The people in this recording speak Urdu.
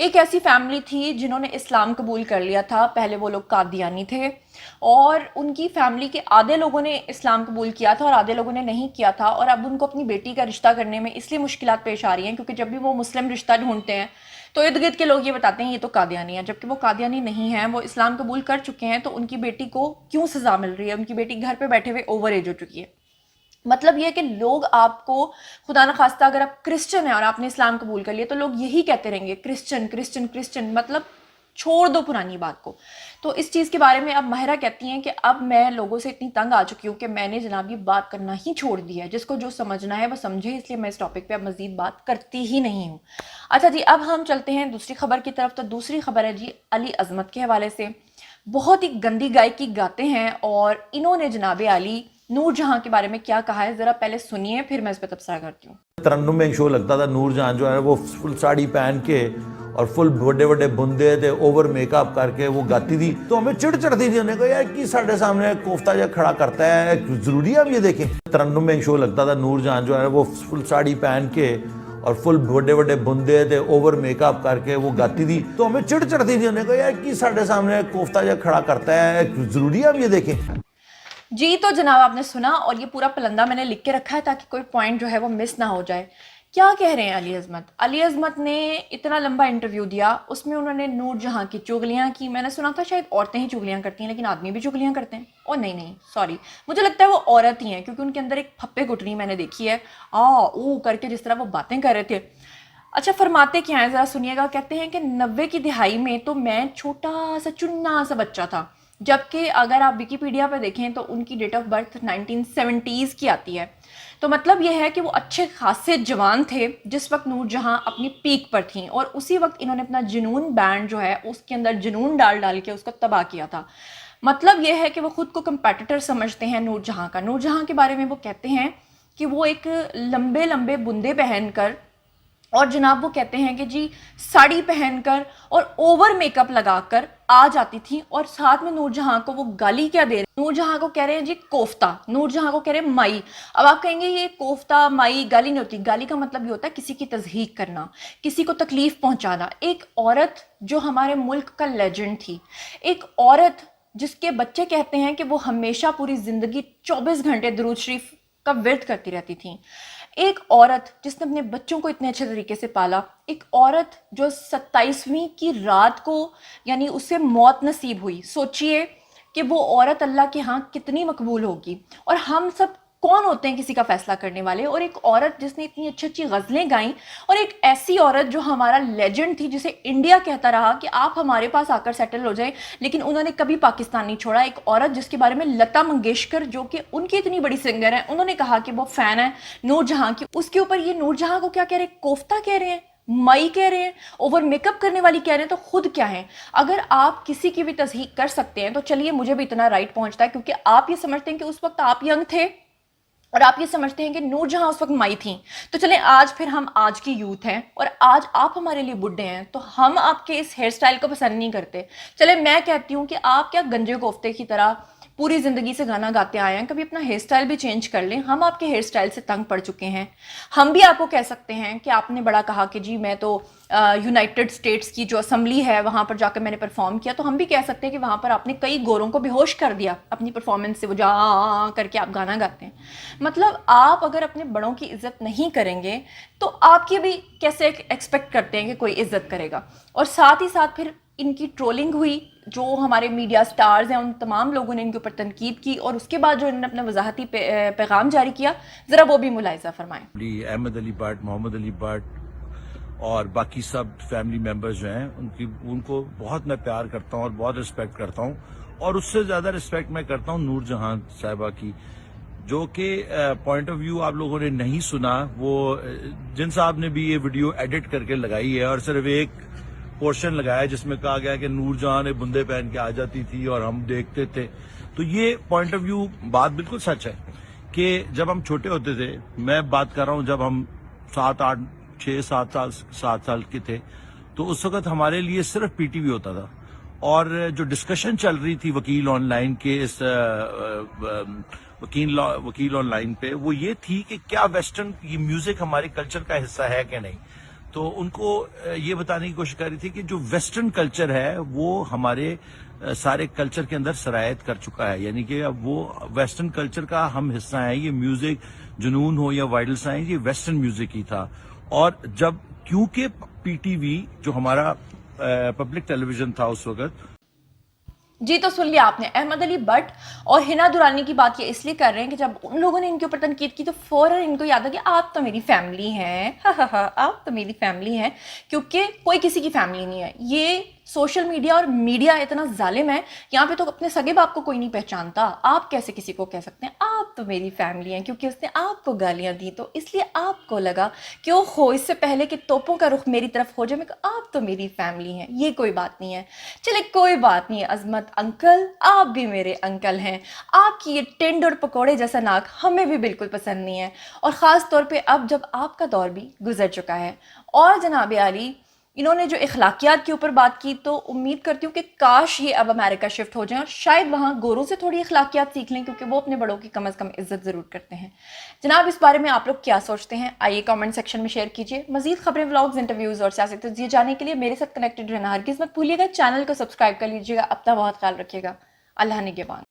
ایک ایسی فیملی تھی جنہوں نے اسلام قبول کر لیا تھا. پہلے وہ لوگ قادیانی تھے اور ان کی فیملی کے آدھے لوگوں نے اسلام قبول کیا تھا اور آدھے لوگوں نے نہیں کیا تھا, اور اب ان کو اپنی بیٹی کا رشتہ کرنے میں اس لیے مشکلات پیش آ رہی ہیں کیونکہ جب بھی وہ مسلم رشتہ ڈھونڈتے ہیں تو ارد گرد کے لوگ یہ بتاتے ہیں یہ تو قادیانی ہے, جبکہ وہ قادیانی نہیں ہیں, وہ اسلام قبول کر چکے ہیں. تو ان کی بیٹی کو کیوں سزا مل رہی ہے؟ ان کی بیٹی گھر پہ بیٹھے ہوئے اوور ایج ہو چکی ہے. مطلب یہ ہے کہ لوگ آپ کو خدا نخواستہ اگر آپ کرسچن ہیں اور آپ نے اسلام قبول کر لیا تو لوگ یہی کہتے رہیں گے کرسچن کرسچن کرسچن, مطلب چھوڑ دو پرانی بات کو. تو اس چیز کے بارے میں اب ماہرہ کہتی ہیں کہ اب میں لوگوں سے اتنی تنگ آ چکی ہوں کہ میں نے جناب یہ بات کرنا ہی چھوڑ دیا ہے. جس کو جو سمجھنا ہے وہ سمجھے, اس لیے میں اس ٹاپک پہ اب مزید بات کرتی ہی نہیں ہوں. اچھا جی, اب ہم چلتے ہیں دوسری خبر کی طرف. تو دوسری خبر ہے جی علی عظمت کے حوالے سے. بہت ہی گندی گائکی گاتے ہیں اور انہوں نے جناب علی نور جہاں کے بارے میں کیا کہا ہے ذرا پہلے سنیے, پھر میں اس پہ تبصرہ کرتی ہوں. ترنم میں ایک شو لگتا تھا, نور جہاں جو ہے وہ فل ساڑی پہن کے اور فل بڑے بڑے بندے تھے اوور میک اپ کر کے وہ گاتی تھی, تو ہمیں چڑ چڑھتی تھی. انہوں نے کہا یار کی ساڑھے سامنے کوفتہ جا کھڑا کرتا ہے, ضروری ہے ہم یہ دیکھیں. ترنم میں ایک شو لگتا تھا, نور جہاں جو ہے وہ فل ساڑی پہن کے اور فل بڑے بڑے بندے تھے اوور میک اپ کر کے وہ گاتی تھی, تو ہمیں چڑ چڑھتی تھی. انہوں نے کہا یار کی ساڑھے سامنے کوفتہ جا کھڑا کرتا ہے, ضروری ہے ہم یہ دیکھیں. جی تو جناب آپ نے سنا, اور یہ پورا پلندہ میں نے لکھ کے رکھا ہے تاکہ کوئی پوائنٹ جو ہے وہ مس نہ ہو جائے. کیا کہہ رہے ہیں علی عظمت؟ علی عظمت نے اتنا لمبا انٹرویو دیا, اس میں انہوں نے نور جہاں کی چغلیاں کی. میں نے سنا تھا شاید عورتیں ہی چغلیاں کرتی ہیں لیکن آدمی بھی چغلیاں کرتے ہیں. اور نہیں سوری, مجھے لگتا ہے وہ عورت ہی ہیں کیونکہ ان کے اندر ایک پھپے گھٹنی میں نے دیکھی ہے او کر کے جس طرح وہ باتیں کر رہے تھے. اچھا فرماتے کیا ہیں ذرا سنیے گا. کہتے ہیں کہ 90 کی دہائی میں تو میں چھوٹا سا چنا سا بچہ تھا, جبکہ اگر آپ ویکیپیڈیا پہ دیکھیں تو ان کی ڈیٹ آف برتھ 1970s کی آتی ہے. تو مطلب یہ ہے کہ وہ اچھے خاصے جوان تھے جس وقت نور جہاں اپنی پیک پر تھیں, اور اسی وقت انہوں نے اپنا جنون بینڈ جو ہے اس کے اندر جنون ڈال کے اس کو تباہ کیا تھا. مطلب یہ ہے کہ وہ خود کو کمپیٹیٹر سمجھتے ہیں نور جہاں کا. نور جہاں کے بارے میں وہ کہتے ہیں کہ وہ ایک لمبے لمبے بندے پہن کر, اور جناب وہ کہتے ہیں کہ جی ساڑی پہن کر اور اوور میک اپ لگا کر آ جاتی تھی, اور ساتھ میں نور جہاں کو وہ گالی کیا دے رہے ہیں؟ نور جہاں کو کہہ رہے ہیں جی کوفتہ, نور جہاں کو کہہ رہے ہیں مائی. اب آپ کہیں گے یہ کوفتہ مائی گالی نہیں ہوتی. گالی کا مطلب یہ ہوتا ہے کسی کی تضحیق کرنا, کسی کو تکلیف پہنچانا. ایک عورت جو ہمارے ملک کا لیجنڈ تھی, ایک عورت جس کے بچے کہتے ہیں کہ وہ ہمیشہ پوری زندگی 24 گھنٹے درود شریف کا ورد کرتی رہتی تھیں, ایک عورت جس نے اپنے بچوں کو اتنے اچھے طریقے سے پالا, ایک عورت جو 27ویں کی رات کو یعنی اسے موت نصیب ہوئی. سوچئے کہ وہ عورت اللہ کے ہاں کتنی مقبول ہوگی. اور ہم سب کون ہوتے ہیں کسی کا فیصلہ کرنے والے؟ اور ایک عورت جس نے اتنی اچھی اچھی غزلیں گائیں, اور ایک ایسی عورت جو ہمارا لیجنڈ تھی جسے انڈیا کہتا رہا کہ آپ ہمارے پاس آ کر سیٹل ہو جائیں, لیکن انہوں نے کبھی پاکستان نہیں چھوڑا. ایک عورت جس کے بارے میں لتا منگیشکر جو کہ ان کی اتنی بڑی سنگر ہیں, انہوں نے کہا کہ وہ فین ہے نور جہاں کی. اس کے اوپر یہ نور جہاں کو کیا کہہ رہے ہیں؟ کوفتہ کہہ رہے ہیں, مائی کہہ رہے ہیں, اوور میک اپ کرنے والی کہہ رہے ہیں. تو خود کیا ہیں؟ اگر آپ کسی کی بھی تصحیق کر سکتے ہیں تو چلیے مجھے بھی اتنا رائٹ پہنچتا ہے, کیونکہ آپ یہ سمجھتے ہیں کہ اس وقت آپ ینگ تھے اور آپ یہ سمجھتے ہیں کہ نور جہاں اس وقت مائی تھیں. تو چلیں آج پھر ہم آج کی یوتھ ہیں اور آج آپ ہمارے لیے بڈھے ہیں, تو ہم آپ کے اس ہیئر سٹائل کو پسند نہیں کرتے. چلیں میں کہتی ہوں کہ آپ کیا گنجے کوفتے کی طرح پوری زندگی سے گانا گاتے آئے ہیں, کبھی اپنا ہیئر سٹائل بھی چینج کر لیں. ہم آپ کے ہیئر سٹائل سے تنگ پڑ چکے ہیں. ہم بھی آپ کو کہہ سکتے ہیں کہ آپ نے بڑا کہا کہ جی میں تو یونائٹڈ اسٹیٹس کی جو اسمبلی ہے وہاں پر جا کر میں نے پرفارم کیا, تو ہم بھی کہہ سکتے ہیں کہ وہاں پر آپ نے کئی گوروں کو بے ہوش کر دیا اپنی پرفارمنس سے, وہ جا کر کے آپ گانا گاتے ہیں. مطلب آپ اگر اپنے بڑوں کی عزت نہیں کریں گے تو آپ کی بھی کیسے ایکسپیکٹ کرتے ہیں کہ کوئی عزت کرے گا؟ اور ساتھ ہی ساتھ پھر ان کی ٹرولنگ ہوئی, جو ہمارے میڈیا سٹارز ہیں ان تمام لوگوں نے ان کے اوپر تنقید کی, اور اس کے بعد جو انہوں نے اپنا وضاحتی پیغام جاری کیا, ذرا وہ بھی ملاحظہ فرمائیں. احمد علی بٹ, محمد علی بٹ اور باقی سب فیملی ممبرز جو ہیں ان کو بہت میں پیار کرتا ہوں اور بہت رسپیکٹ کرتا ہوں, اور اس سے زیادہ رسپیکٹ میں کرتا ہوں نور جہاں صاحبہ کی, جو کہ پوائنٹ آف ویو آپ لوگوں نے نہیں سنا. وہ جن صاحب نے بھی یہ ویڈیو ایڈٹ کر کے لگائی ہے اور صرف ایک پورشن لگایا جس میں کہا گیا کہ نور جہاں نے بندے پہن کے آ جاتی تھی اور ہم دیکھتے تھے. تو یہ پوائنٹ آف ویو بات بالکل سچ ہے کہ جب ہم چھوٹے ہوتے تھے, میں بات کر رہا ہوں جب ہم 7 سال کے تھے, تو اس وقت ہمارے لیے صرف پی ٹی وی ہوتا تھا, اور جو ڈسکشن چل رہی تھی وکیل آن لائن کے اس وکیل آن لائن پہ, وہ یہ تھی کہ کیا ویسٹرن یہ میوزک ہمارے کلچر کا حصہ ہے کہ نہیں. تو ان کو یہ بتانے کی کوشش کر رہی تھی کہ جو ویسٹرن کلچر ہے وہ ہمارے سارے کلچر کے اندر سرایت کر چکا ہے، یعنی کہ اب وہ ویسٹرن کلچر کا ہم حصہ ہیں. یہ میوزک جنون ہو یا وائڈل سائنس، یہ ویسٹرن میوزک ہی تھا. اور جب کیونکہ پی ٹی وی جو ہمارا پبلک ٹیلی ویژن تھا اس وقت. جی تو سن لیا آپ نے، احمد علی بٹ اور ہنا دورانی کی بات یہ اس لیے کر رہے ہیں کہ جب ان لوگوں نے ان کے اوپر تنقید کی تو فوراً ان کو یاد آ کہ آپ تو میری فیملی ہیں، آپ تو میری فیملی ہیں، کیونکہ کوئی کسی کی فیملی نہیں ہے. یہ سوشل میڈیا اور میڈیا اتنا ظالم ہے، یہاں پہ تو اپنے سگے باپ کو کوئی نہیں پہچانتا. آپ کیسے کسی کو کہہ سکتے ہیں آپ تو میری فیملی ہیں، کیونکہ اس نے آپ کو گالیاں دی تو اس لیے آپ کو لگا کہ او ہو، اس سے پہلے کہ توپوں کا رخ میری طرف ہو جائے میں کہا آپ تو میری فیملی ہیں. یہ کوئی بات نہیں ہے. چلے کوئی بات نہیں ہے عظمت انکل، آپ بھی میرے انکل ہیں. آپ کی یہ ٹنڈ اور پکوڑے جیسا ناک ہمیں بھی بالکل پسند نہیں ہے، اور خاص طور پہ اب جب آپ کا دور بھی گزر چکا ہے. اور جناب عالی، انہوں نے جو اخلاقیات کے اوپر بات کی تو امید کرتی ہوں کہ کاش یہ اب امریکہ شفٹ ہو جائیں اور شاید وہاں گوروں سے تھوڑی اخلاقیات سیکھ لیں، کیونکہ وہ اپنے بڑوں کی کم از کم عزت ضرور کرتے ہیں. جناب اس بارے میں آپ لوگ کیا سوچتے ہیں؟ آئیے کامنٹ سیکشن میں شیئر کیجیے. مزید خبریں، ولاگز، انٹرویوز اور سیاسی تجزیے جاننے کے لیے میرے ساتھ کنیکٹڈ رہنا ہرگز مت بھولیے گا. چینل کو سبسکرائب کر لیجیے گا. اپنا بہت خیال رکھیے گا. اللہ نگہبان.